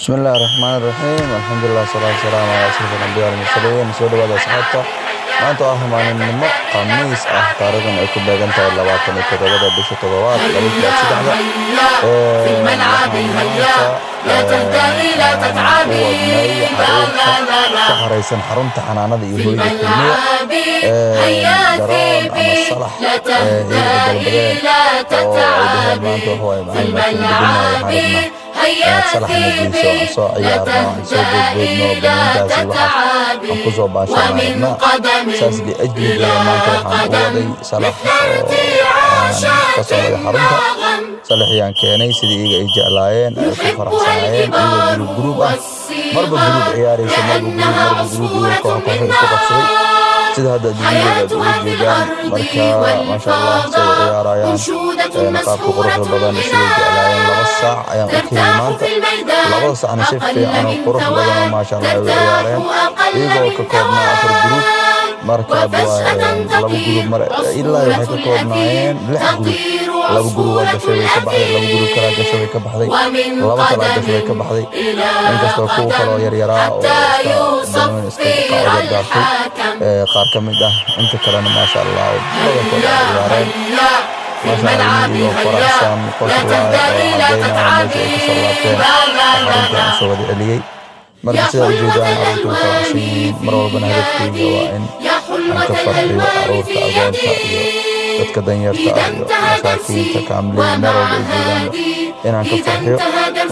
بسم الله الرحمن الرحيم الحمد لله والصلاة والسلام على أشرف الأنبياء والمرسلين soo dhawaada asxaabta maanta waa maalinimo khamiis ah taariikhdan ay ku beegan tahay 27 bisha 7aad 2023 xareysan xarunta xanaanada iyo hooyada kulmiye garoon ama salax galbeed oo ay dhahaan maanta waxay صلاح نجيسو سو عيارنا سو بودبودنا بنانتاسي waxaan ku soo baashanayna saas li ajli ma waxaan u waday salax oo kasoo xarunta salaxiyaan keenay sidii iyaga ay jeclaayeen ay ku faraxsanayeen iyo group ah marba group ciyaaraysa marba group koox ku qabsaday sida hadda diiwaanada ugu jeedaan marka ma sha Allah soo ciyaarayaan qaabka quruxda badan sidii jeclaayeen 2 saac ayaan u keenay maanta 2 saacna si fiican oo qurux badan ma sha Allah ay ciyaareen iyagoo ka koobnaa 4 group marka laba group mar ilaa waxay ka koobnaayeen 6 group laba group waa gashay ka baxday laba group kala gashay ka baxday laba kala gashay ka baxday inkastoo kuwa kale oo yaryaraa oo iska qaadayay qaar ka mid ah inta kalena ma sha Allah badankood ciyaareen ما شاء الله فرحان قصوا عدينا وماشي كسراتين حرمتين سواد عليي مركز الجودان عروت الفرحين مرور بنا هدفي وإن كفرحي عروت أغانتا dadka danyarta ah iyo masaakiinta kaamilay marwada ay joogaan inaan ka farxiyo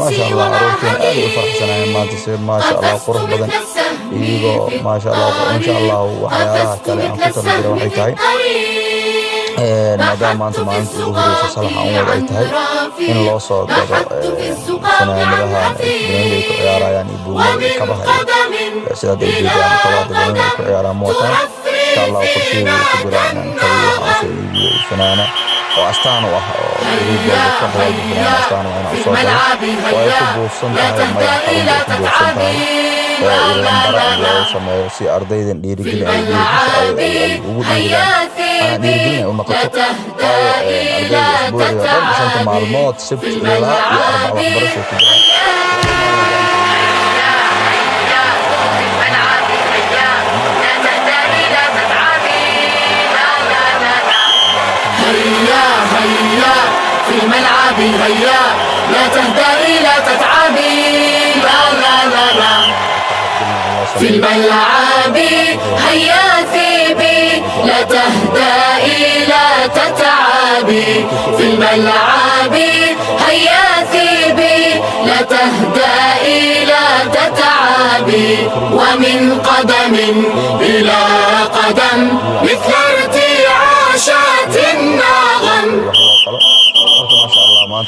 ma sha Allah aroorteen aad u faraxsanahay maanta si ma sha Allah qurux badan iyagoo ma sha Allah insha Allah waxyaalaha kale aan ku tarjiro waxay tahay maadaama maanta maalinta ugu horeysa salaxa aan wada ay tahay in loo soo gado fanaanadaha ay ku ciyaarayaan iyo buugaag ka baxay sida ay jeedaan tawaada ay ku ciyaaraan mootaan insha Allah qorsheeyo ku jiraan tabiic waxa soo iibiyo fanaana oo astaan u ah oo buugaag ka baxay astaan oo aan soo galo oo ay ku buufsan tahay ma xarunta ku buufsan tahay lambar loo sameeyo si ardaydan dhiirigelin ay ugu dhiiriyaan أنا ديرجيني ونقطة أرجع أسبوع يوم عشان معلومات سبت لا يا 4 برش وكذا هيا في الملعب هيا لا تهدئي لا تتعبي لا في الملعب هيا ثيبي لا تهدئي لا تتعبي في الملعب هيا ثيبي لا تهدئي لا تتعبي ومن قدم إلى قدم مثل ارتعاشات النغم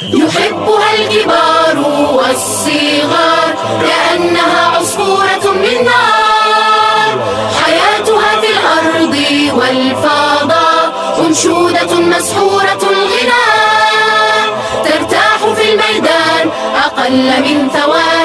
يحبها الكبار والصغار كأنها عصفورة من نار حياتها في الأرض والفضاء أنشودة مسحورة الغناء ترتاح في الميدان أقل من ثواني